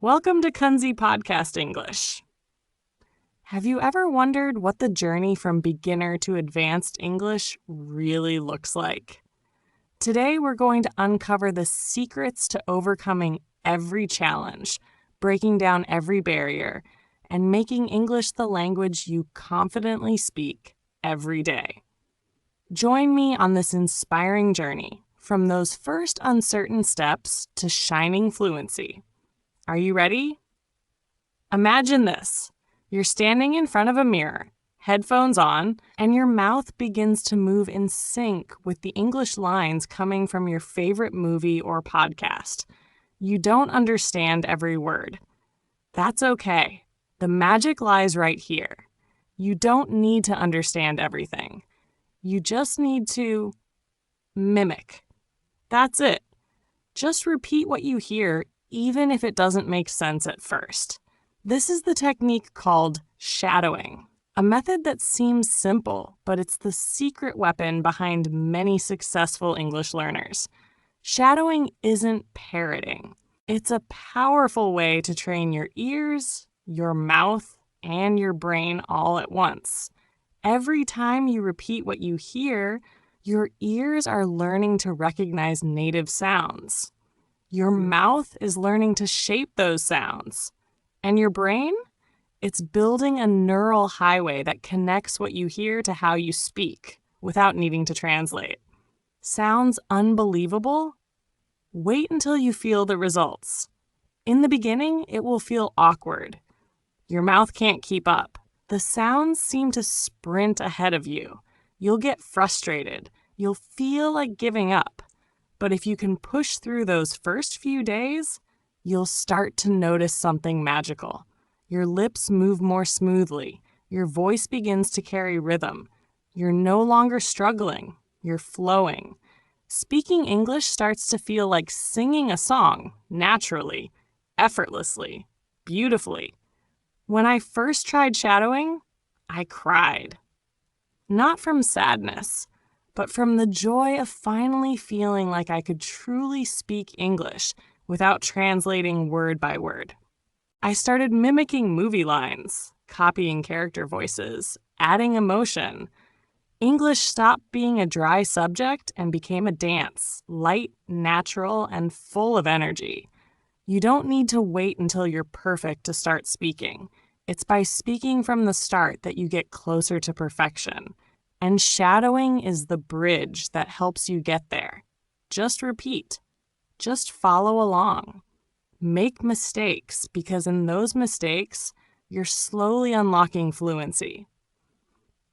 Welcome to Kunzy Podcast English. Have you ever wondered what the journey from beginner to advanced English really looks like? Today we're going to uncover the secrets to overcoming every challenge, breaking down every barrier, and making English the language you confidently speak every day. Join me on this inspiring journey from those first uncertain steps to shining fluency. Are you ready? Imagine this. You're standing in front of a mirror, headphones on, and your mouth begins to move in sync with the English lines coming from your favorite movie or podcast. You don't understand every word. That's okay. The magic lies right here. You don't need to understand everything. You just need to mimic. That's it. Just repeat what you hear, even if it doesn't make sense at first. This is the technique called shadowing, a method that seems simple, but it's the secret weapon behind many successful English learners. Shadowing isn't parroting. It's a powerful way to train your ears, your mouth, and your brain all at once. Every time you repeat what you hear, your ears are learning to recognize native sounds. Your mouth is learning to shape those sounds. And your brain? It's building a neural highway that connects what you hear to how you speak without needing to translate. Sounds unbelievable? Wait until you feel the results. In the beginning, it will feel awkward. Your mouth can't keep up. The sounds seem to sprint ahead of you. You'll get frustrated. You'll feel like giving up. But if you can push through those first few days, you'll start to notice something magical. Your lips move more smoothly. Your voice begins to carry rhythm. You're no longer struggling. You're flowing. Speaking English starts to feel like singing a song, naturally, effortlessly, beautifully. When I first tried shadowing, I cried. Not from sadness, but from the joy of finally feeling like I could truly speak English without translating word by word. I started mimicking movie lines, copying character voices, adding emotion. English stopped being a dry subject and became a dance, light, natural, and full of energy. You don't need to wait until you're perfect to start speaking. It's by speaking from the start that you get closer to perfection. And shadowing is the bridge that helps you get there. Just repeat. Just follow along. Make mistakes, because in those mistakes, you're slowly unlocking fluency.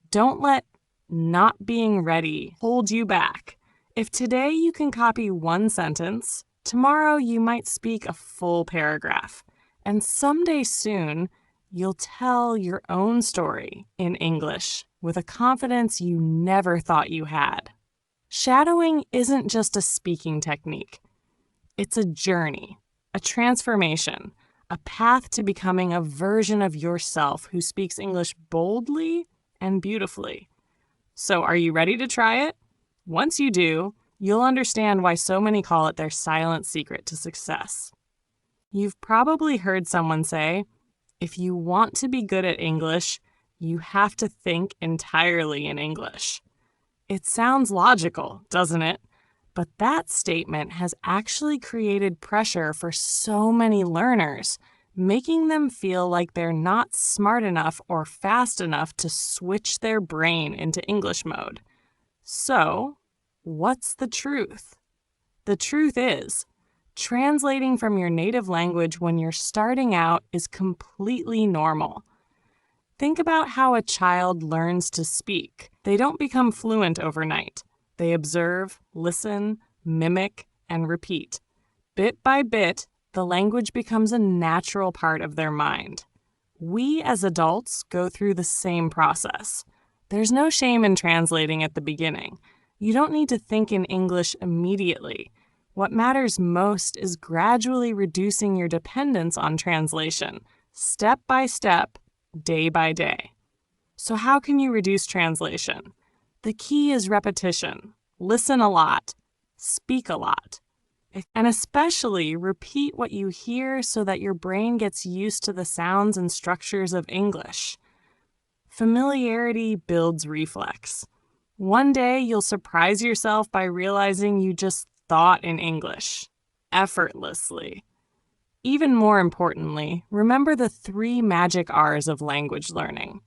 Don't let not being ready hold you back. If today you can copy one sentence, tomorrow you might speak a full paragraph. And someday soon, you'll tell your own story in English with a confidence you never thought you had. Shadowing isn't just a speaking technique. It's a journey, a transformation, a path to becoming a version of yourself who speaks English boldly and beautifully. So are you ready to try it? Once you do, you'll understand why so many call it their silent secret to success. You've probably heard someone say, if you want to be good at English, you have to think entirely in English. It sounds logical, doesn't it? But that statement has actually created pressure for so many learners, making them feel like they're not smart enough or fast enough to switch their brain into English mode. So, what's the truth? The truth is, translating from your native language when you're starting out is completely normal. Think about how a child learns to speak. They don't become fluent overnight. They observe, listen, mimic, and repeat. Bit by bit, the language becomes a natural part of their mind. We as adults go through the same process. There's no shame in translating at the beginning. You don't need to think in English immediately. What matters most is gradually reducing your dependence on translation, step by step, day by day. So how can you reduce translation? The key is repetition. Listen a lot. Speak a lot. And especially repeat what you hear so that your brain gets used to the sounds and structures of English. Familiarity builds reflex. One day you'll surprise yourself by realizing you just thought in English, effortlessly. Even more importantly, remember the 3 magic R's of language learning: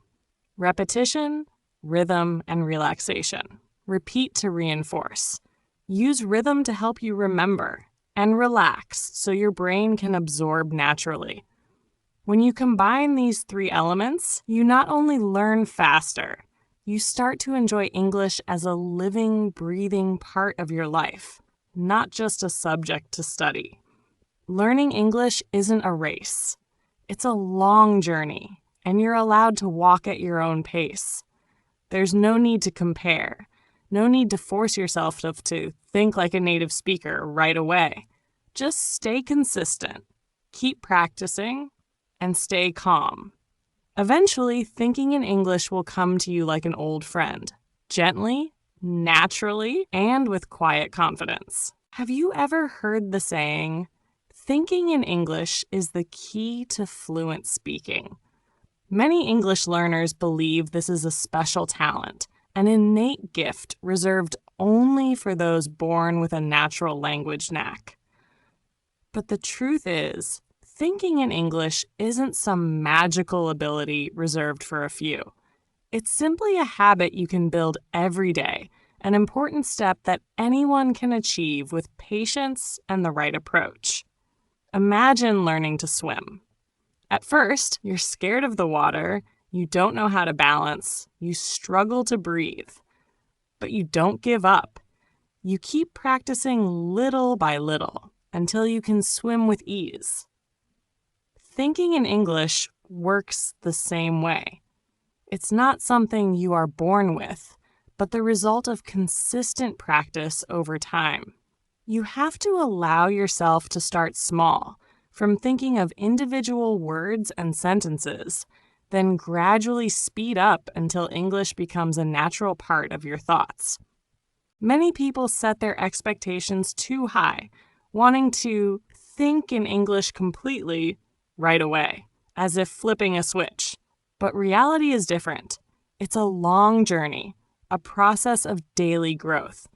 repetition, rhythm, and relaxation. Repeat to reinforce. Use rhythm to help you remember, and relax so your brain can absorb naturally. When you combine these 3 elements, you not only learn faster, you start to enjoy English as a living, breathing part of your life, not just a subject to study. Learning English isn't a race. It's a long journey, and you're allowed to walk at your own pace. There's no need to compare, no need to force yourself to think like a native speaker right away. Just stay consistent, keep practicing, and stay calm. Eventually, thinking in English will come to you like an old friend, gently, naturally, and with quiet confidence. Have you ever heard the saying, "Thinking in English is the key to fluent speaking"? Many English learners believe this is a special talent, an innate gift reserved only for those born with a natural language knack. But the truth is, thinking in English isn't some magical ability reserved for a few. It's simply a habit you can build every day, an important step that anyone can achieve with patience and the right approach. Imagine learning to swim. At first, you're scared of the water, you don't know how to balance, you struggle to breathe. But you don't give up. You keep practicing little by little until you can swim with ease. Thinking in English works the same way. It's not something you are born with, but the result of consistent practice over time. You have to allow yourself to start small, from thinking of individual words and sentences, then gradually speed up until English becomes a natural part of your thoughts. Many people set their expectations too high, wanting to think in English completely right away, as if flipping a switch. But reality is different. It's a long journey, a process of daily growth.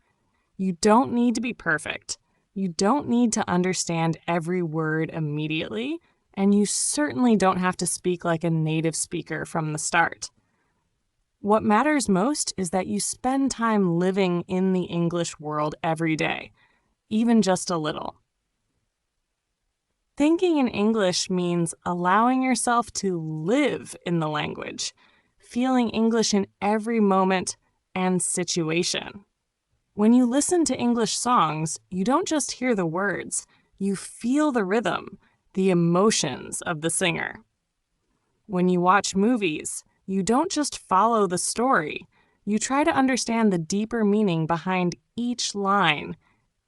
You don't need to be perfect. You don't need to understand every word immediately, and you certainly don't have to speak like a native speaker from the start. What matters most is that you spend time living in the English world every day, even just a little. Thinking in English means allowing yourself to live in the language, feeling English in every moment and situation. When you listen to English songs, you don't just hear the words, you feel the rhythm, the emotions of the singer. When you watch movies, you don't just follow the story, you try to understand the deeper meaning behind each line,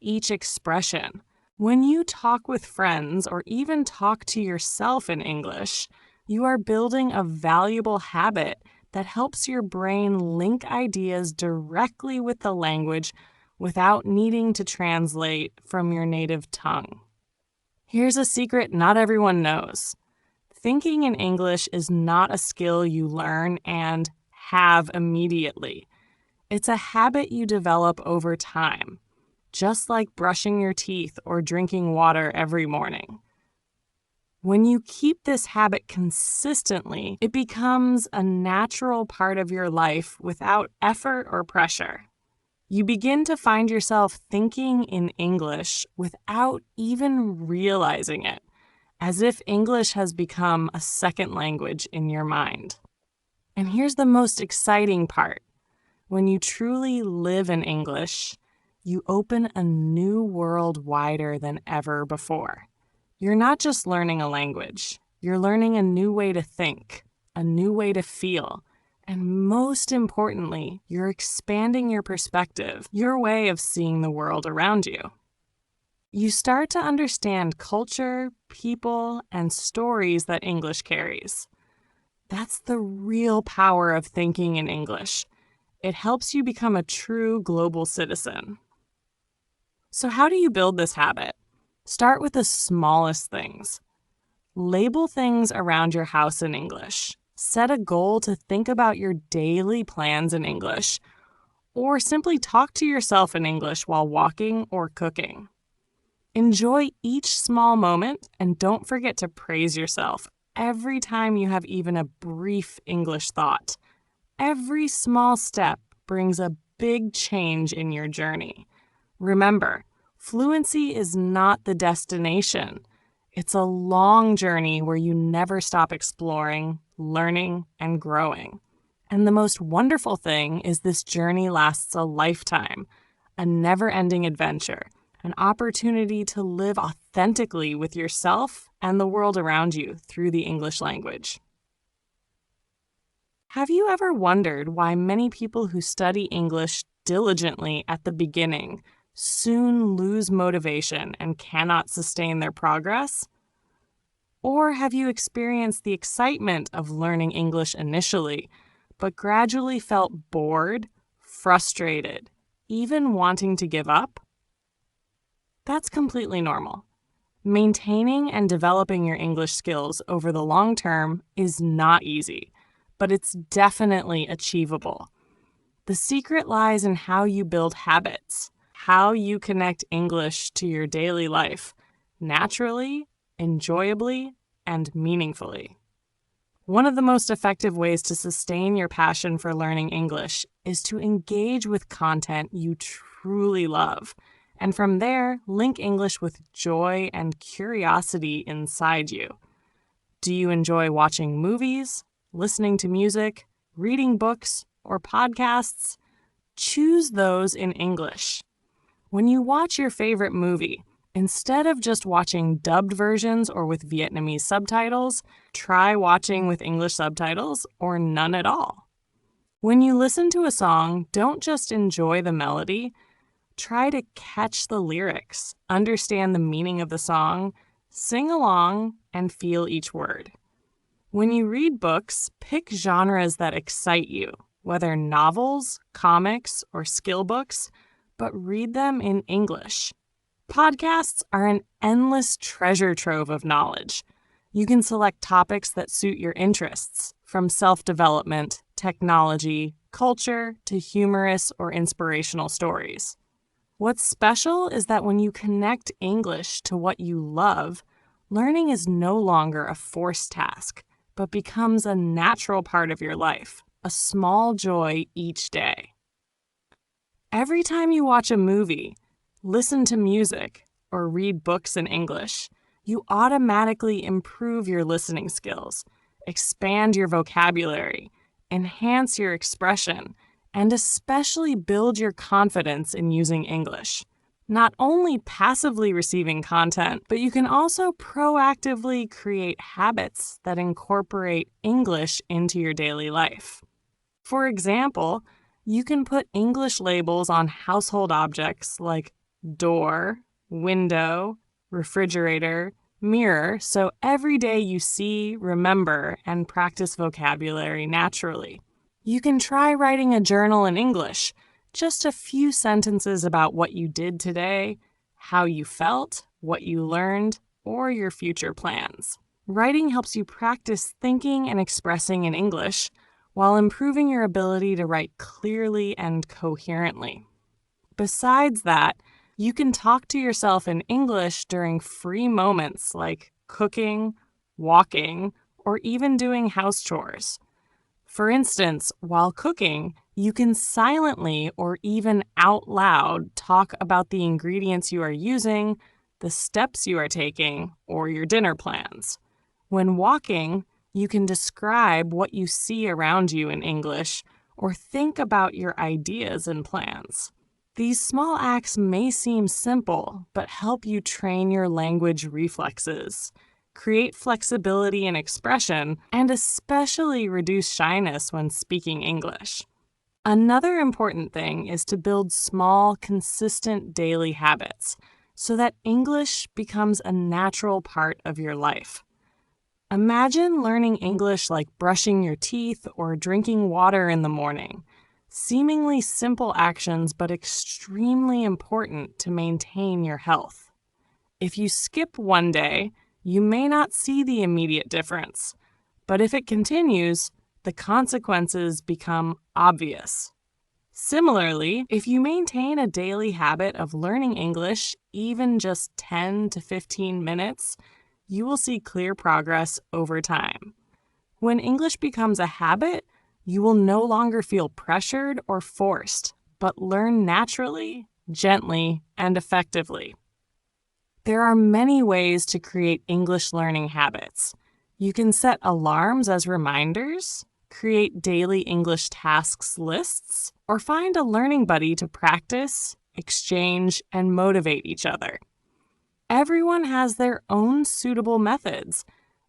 each expression. When you talk with friends or even talk to yourself in English, you are building a valuable habit that helps your brain link ideas directly with the language without needing to translate from your native tongue. Here's a secret not everyone knows. Thinking in English is not a skill you learn and have immediately. It's a habit you develop over time, just like brushing your teeth or drinking water every morning. When you keep this habit consistently, it becomes a natural part of your life without effort or pressure. You begin to find yourself thinking in English without even realizing it, as if English has become a second language in your mind. And here's the most exciting part. When you truly live in English, you open a new world wider than ever before. You're not just learning a language, you're learning a new way to think, a new way to feel, and most importantly, you're expanding your perspective, your way of seeing the world around you. You start to understand culture, people, and stories that English carries. That's the real power of thinking in English. It helps you become a true global citizen. So, how do you build this habit? Start with the smallest things. Label things around your house in English. Set a goal to think about your daily plans in English, or simply talk to yourself in English while walking or cooking. Enjoy each small moment and don't forget to praise yourself every time you have even a brief English thought. Every small step brings a big change in your journey. Remember, fluency is not the destination. It's a long journey where you never stop exploring, learning, and growing. And the most wonderful thing is this journey lasts a lifetime, a never-ending adventure, an opportunity to live authentically with yourself and the world around you through the English language. Have you ever wondered why many people who study English diligently at the beginning soon lose motivation and cannot sustain their progress? Or have you experienced the excitement of learning English initially, but gradually felt bored, frustrated, even wanting to give up? That's completely normal. Maintaining and developing your English skills over the long term is not easy, but it's definitely achievable. The secret lies in how you build habits, how you connect English to your daily life, naturally, enjoyably, and meaningfully. One of the most effective ways to sustain your passion for learning English is to engage with content you truly love, and from there, link English with joy and curiosity inside you. Do you enjoy watching movies, listening to music, reading books, or podcasts? Choose those in English. When you watch your favorite movie, instead of just watching dubbed versions or with Vietnamese subtitles, try watching with English subtitles or none at all. When you listen to a song, don't just enjoy the melody. Try to catch the lyrics, understand the meaning of the song, sing along, and feel each word. When you read books, pick genres that excite you, whether novels, comics, or skill books, but read them in English. Podcasts are an endless treasure trove of knowledge. You can select topics that suit your interests, from self-development, technology, culture, to humorous or inspirational stories. What's special is that when you connect English to what you love, learning is no longer a forced task, but becomes a natural part of your life, a small joy each day. Every time you watch a movie, listen to music, or read books in English, you automatically improve your listening skills, expand your vocabulary, enhance your expression, and especially build your confidence in using English. Not only passively receiving content, but you can also proactively create habits that incorporate English into your daily life. For example, you can put English labels on household objects like door, window, refrigerator, mirror, so every day you see, remember, and practice vocabulary naturally. You can try writing a journal in English, just a few sentences about what you did today, how you felt, what you learned, or your future plans. Writing helps you practice thinking and expressing in English, while improving your ability to write clearly and coherently. Besides that, you can talk to yourself in English during free moments like cooking, walking, or even doing house chores. For instance, while cooking, you can silently or even out loud talk about the ingredients you are using, the steps you are taking, or your dinner plans. When walking, you can describe what you see around you in English or think about your ideas and plans. These small acts may seem simple, but help you train your language reflexes, create flexibility in expression, and especially reduce shyness when speaking English. Another important thing is to build small, consistent daily habits so that English becomes a natural part of your life. Imagine learning English like brushing your teeth or drinking water in the morning. Seemingly simple actions, but extremely important to maintain your health. If you skip one day, you may not see the immediate difference, but if it continues, the consequences become obvious. Similarly, if you maintain a daily habit of learning English, even just 10 to 15 minutes, you will see clear progress over time. When English becomes a habit, you will no longer feel pressured or forced, but learn naturally, gently, and effectively. There are many ways to create English learning habits. You can set alarms as reminders, create daily English tasks lists, or find a learning buddy to practice, exchange, and motivate each other. Everyone has their own suitable methods.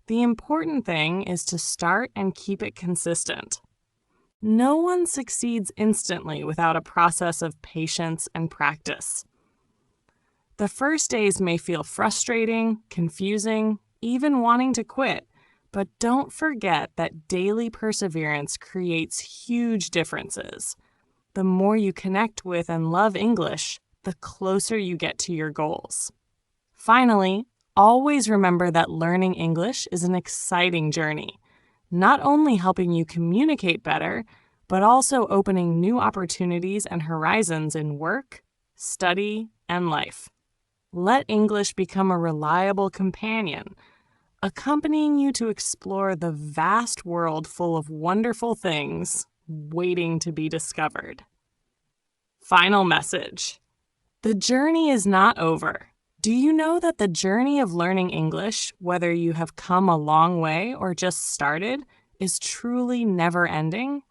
The important thing is to start and keep it consistent. No one succeeds instantly without a process of patience and practice. The first days may feel frustrating, confusing, even wanting to quit, but don't forget that daily perseverance creates huge differences. The more you connect with and love English, the closer you get to your goals. Finally, always remember that learning English is an exciting journey, not only helping you communicate better, but also opening new opportunities and horizons in work, study, and life. Let English become a reliable companion, accompanying you to explore the vast world full of wonderful things waiting to be discovered. Final message. The journey is not over. Do you know that the journey of learning English, whether you have come a long way or just started, is truly never-ending?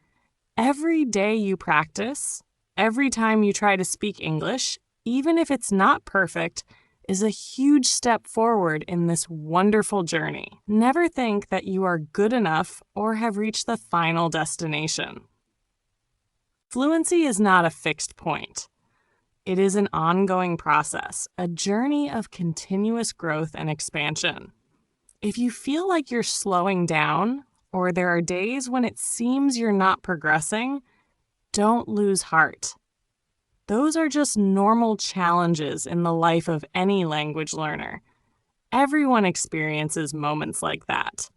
Every day you practice, every time you try to speak English, even if it's not perfect, is a huge step forward in this wonderful journey. Never think that you are good enough or have reached the final destination. Fluency is not a fixed point. It is an ongoing process, a journey of continuous growth and expansion. If you feel like you're slowing down, or there are days when it seems you're not progressing, don't lose heart. Those are just normal challenges in the life of any language learner. Everyone experiences moments like that.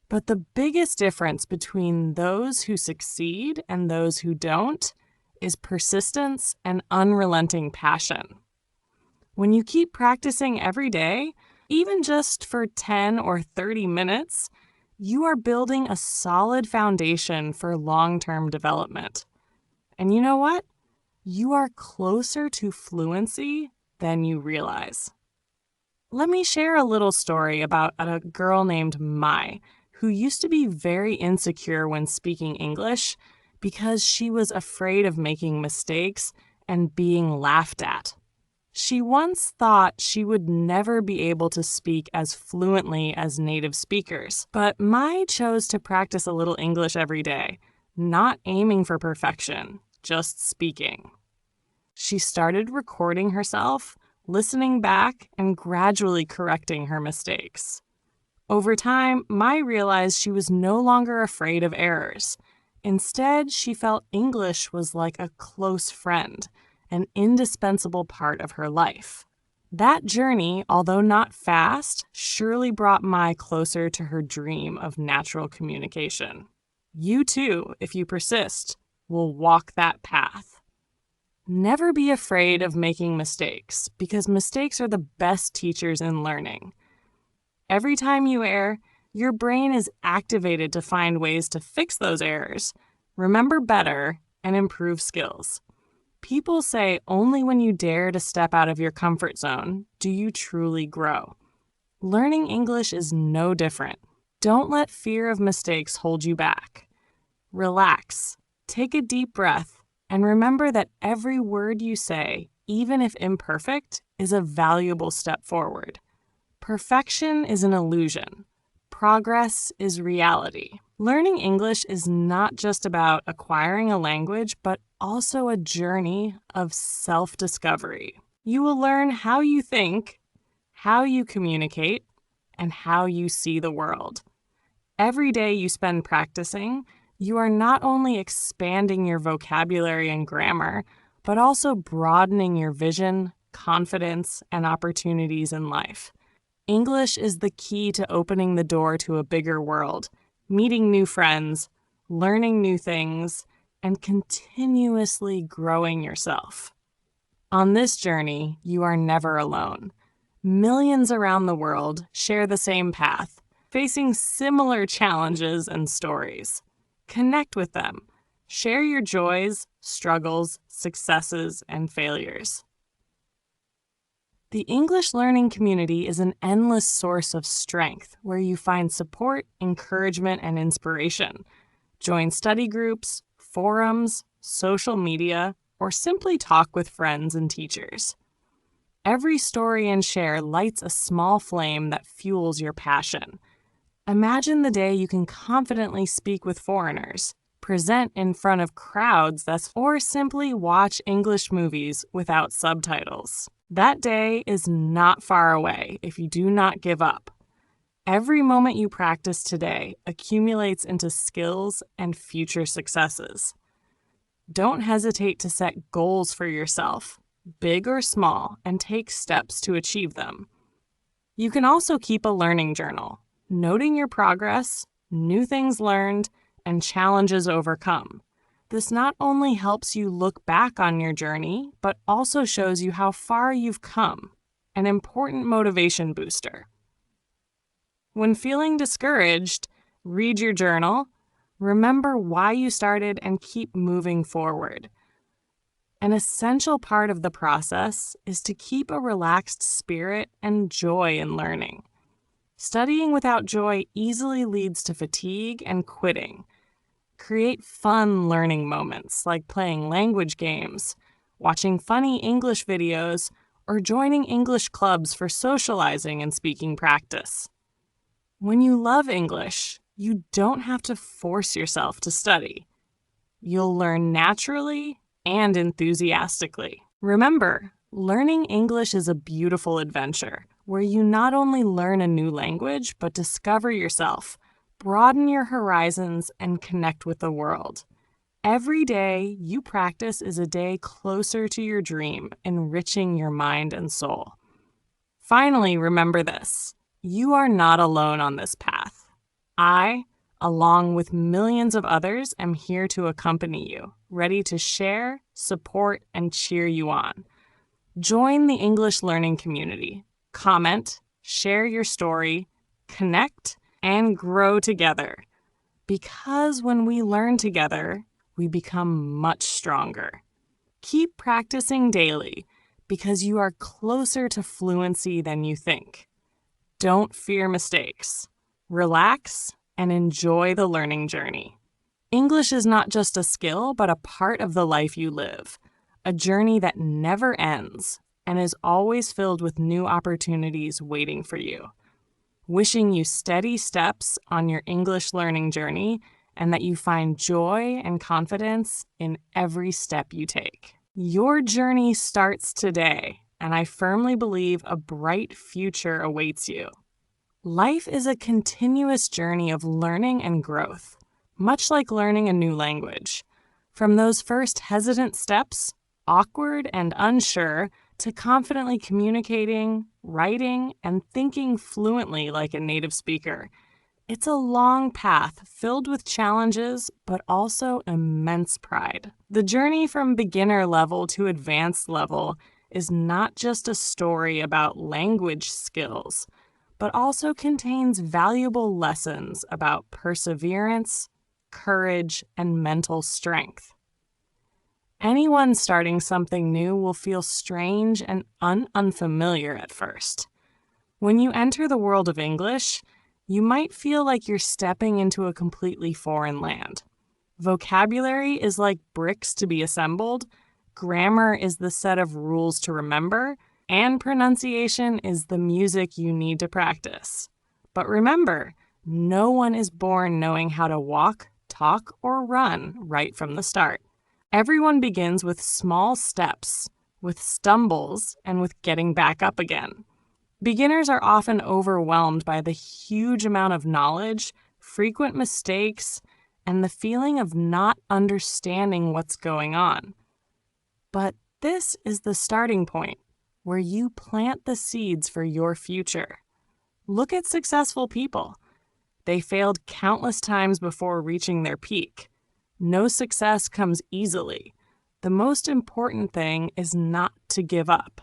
But the biggest difference between those who succeed and those who don't is persistence and unrelenting passion. When you keep practicing every day, even just for 10 or 30 minutes, you are building a solid foundation for long-term development. And you know what? You are closer to fluency than you realize. Let me share a little story about a girl named Mai, who used to be very insecure when speaking English because she was afraid of making mistakes and being laughed at. She once thought she would never be able to speak as fluently as native speakers, but Mai chose to practice a little English every day, not aiming for perfection, just speaking. She started recording herself, listening back, and gradually correcting her mistakes. Over time, Mai realized she was no longer afraid of errors. Instead, she felt English was like a close friend, an indispensable part of her life. That journey, although not fast, surely brought Mai closer to her dream of natural communication. You too, if you persist, will walk that path. Never be afraid of making mistakes, because mistakes are the best teachers in learning. Every time you err, your brain is activated to find ways to fix those errors, remember better, and improve skills. People say only when you dare to step out of your comfort zone do you truly grow. Learning English is no different. Don't let fear of mistakes hold you back. Relax, take a deep breath, and remember that every word you say, even if imperfect, is a valuable step forward. Perfection is an illusion. Progress is reality. Learning English is not just about acquiring a language, but also a journey of self-discovery. You will learn how you think, how you communicate, and how you see the world. Every day you spend practicing, You are not only expanding your vocabulary and grammar, but also broadening your vision, confidence, and opportunities in life. English is the key to opening the door to a bigger world, meeting new friends, learning new things, and continuously growing yourself. On this journey, you are never alone. Millions around the world share the same path, facing similar challenges and stories. Connect with them. Share your joys, struggles, successes, and failures. The English learning community is an endless source of strength where you find support, encouragement, and inspiration. Join study groups, forums, social media, or simply talk with friends and teachers. Every story and share lights a small flame that fuels your passion. Imagine the day you can confidently speak with foreigners, present in front of crowds, or simply watch English movies without subtitles. That day is not far away if you do not give up. Every moment you practice today accumulates into skills and future successes. Don't hesitate to set goals for yourself, big or small, and take steps to achieve them. You can also keep a learning journal, noting your progress, new things learned, and challenges overcome. This not only helps you look back on your journey, but also shows you how far you've come, an important motivation booster. When feeling discouraged, read your journal, remember why you started, and keep moving forward. An essential part of the process is to keep a relaxed spirit and joy in learning. Studying without joy easily leads to fatigue and quitting. Create fun learning moments like playing language games, watching funny English videos, or joining English clubs for socializing and speaking practice. When you love English, you don't have to force yourself to study. You'll learn naturally and enthusiastically. Remember, learning English is a beautiful adventure where you not only learn a new language, but discover yourself, broaden your horizons, and connect with the world. Every day you practice is a day closer to your dream, enriching your mind and soul. Finally, remember this: you are not alone on this path. I, along with millions of others, am here to accompany you, ready to share, support, and cheer you on. Join the English learning community. Comment, share your story, connect, and grow together. Because when we learn together, we become much stronger. Keep practicing daily because you are closer to fluency than you think. Don't fear mistakes. Relax and enjoy the learning journey. English is not just a skill, but a part of the life you live, a journey that never ends and is always filled with new opportunities waiting for you. Wishing you steady steps on your English learning journey and that you find joy and confidence in every step you take. Your journey starts today, and I firmly believe a bright future awaits you. Life is a continuous journey of learning and growth, much like learning a new language. From those first hesitant steps, awkward and unsure, to confidently communicating, writing, and thinking fluently like a native speaker. It's a long path filled with challenges, but also immense pride. The journey from beginner level to advanced level is not just a story about language skills, but also contains valuable lessons about perseverance, courage, and mental strength. Anyone starting something new will feel strange and unfamiliar at first. When you enter the world of English, you might feel like you're stepping into a completely foreign land. Vocabulary is like bricks to be assembled, grammar is the set of rules to remember, and pronunciation is the music you need to practice. But remember, no one is born knowing how to walk, talk, or run right from the start. Everyone begins with small steps, with stumbles, and with getting back up again. Beginners are often overwhelmed by the huge amount of knowledge, frequent mistakes, and the feeling of not understanding what's going on. But this is the starting point where you plant the seeds for your future. Look at successful people. They failed countless times before reaching their peak. No success comes easily. The most important thing is not to give up.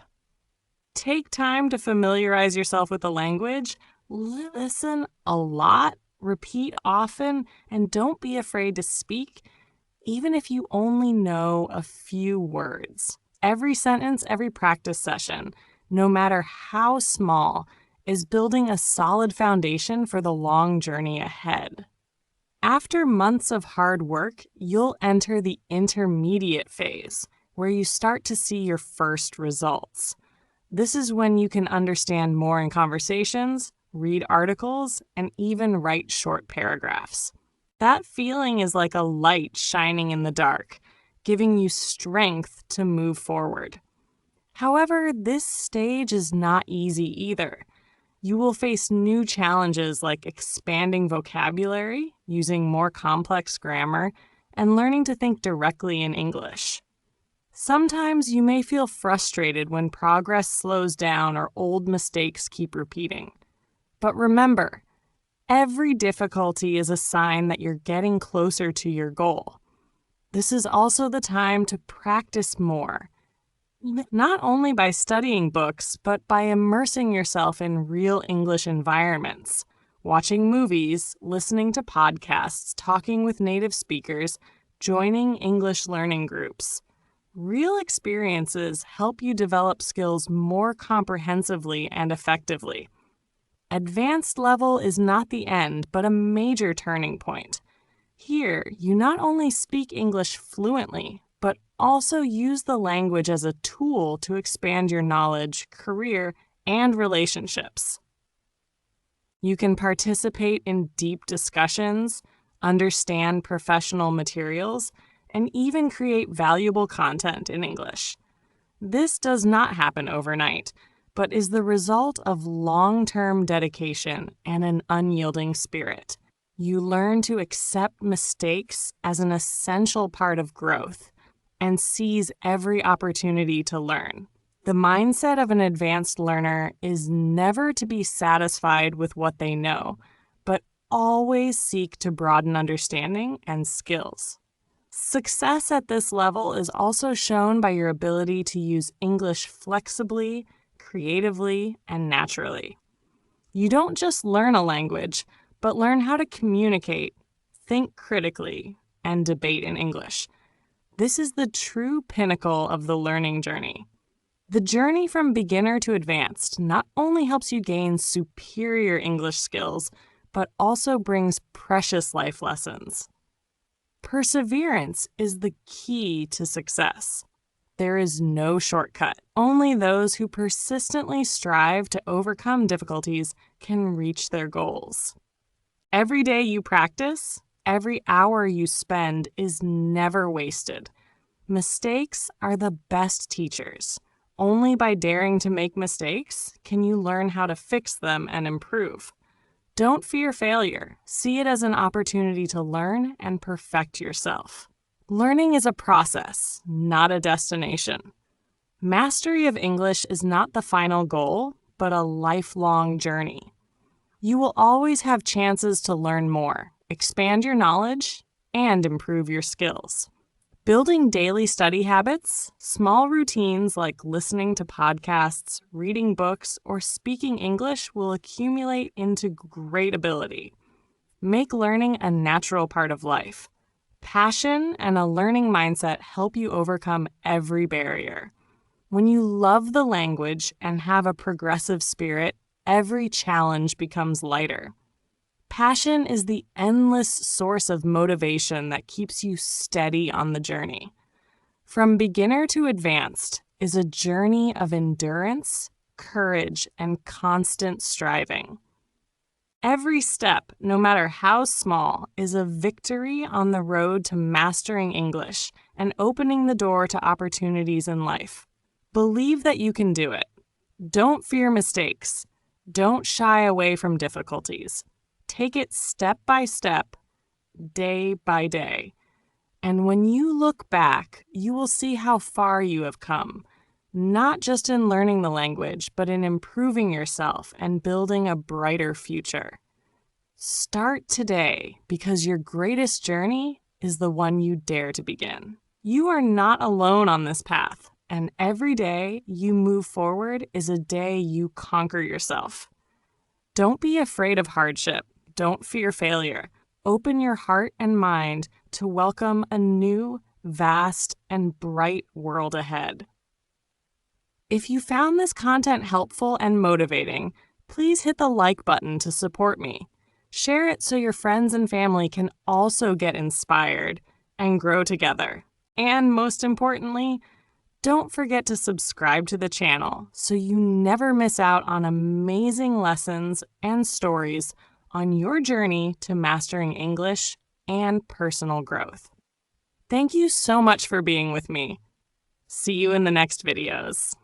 Take time to familiarize yourself with the language. Listen a lot, repeat often, and don't be afraid to speak, even if you only know a few words. Every sentence, every practice session, no matter how small, is building a solid foundation for the long journey ahead. After months of hard work, you'll enter the intermediate phase, where you start to see your first results. This is when you can understand more in conversations, read articles, and even write short paragraphs. That feeling is like a light shining in the dark, giving you strength to move forward. However, this stage is not easy either. You will face new challenges like expanding vocabulary, using more complex grammar, and learning to think directly in English. Sometimes you may feel frustrated when progress slows down or old mistakes keep repeating. But remember, every difficulty is a sign that you're getting closer to your goal. This is also the time to practice more, not only by studying books, but by immersing yourself in real English environments, watching movies, listening to podcasts, talking with native speakers, joining English learning groups. Real experiences help you develop skills more comprehensively and effectively. Advanced level is not the end, but a major turning point. Here, you not only speak English fluently, but also use the language as a tool to expand your knowledge, career, and relationships. You can participate in deep discussions, understand professional materials, and even create valuable content in English. This does not happen overnight, but is the result of long-term dedication and an unyielding spirit. You learn to accept mistakes as an essential part of growth and seize every opportunity to learn. The mindset of an advanced learner is never to be satisfied with what they know, but always seek to broaden understanding and skills. Success at this level is also shown by your ability to use English flexibly, creatively, and naturally. You don't just learn a language, but learn how to communicate, think critically, and debate in English. This is the true pinnacle of the learning journey. The journey from beginner to advanced not only helps you gain superior English skills, but also brings precious life lessons. Perseverance is the key to success. There is no shortcut. Only those who persistently strive to overcome difficulties can reach their goals. Every day you practice, every hour you spend is never wasted. Mistakes are the best teachers. Only by daring to make mistakes can you learn how to fix them and improve. Don't fear failure. See it as an opportunity to learn and perfect yourself. Learning is a process, not a destination. Mastery of English is not the final goal, but a lifelong journey. You will always have chances to learn more, expand your knowledge, and improve your skills. Building daily study habits, small routines like listening to podcasts, reading books, or speaking English will accumulate into great ability. Make learning a natural part of life. Passion and a learning mindset help you overcome every barrier. When you love the language and have a progressive spirit, every challenge becomes lighter. Passion is the endless source of motivation that keeps you steady on the journey. From beginner to advanced is a journey of endurance, courage, and constant striving. Every step, no matter how small, is a victory on the road to mastering English and opening the door to opportunities in life. Believe that you can do it. Don't fear mistakes. Don't shy away from difficulties. Take it step by step, day by day. And when you look back, you will see how far you have come, not just in learning the language, but in improving yourself and building a brighter future. Start today because your greatest journey is the one you dare to begin. You are not alone on this path, and every day you move forward is a day you conquer yourself. Don't be afraid of hardship. Don't fear failure. Open your heart and mind to welcome a new, vast, and bright world ahead. If you found this content helpful and motivating, please hit the like button to support me. Share it so your friends and family can also get inspired and grow together. And most importantly, don't forget to subscribe to the channel so you never miss out on amazing lessons and stories on your journey to mastering English and personal growth. Thank you so much for being with me. See you in the next videos.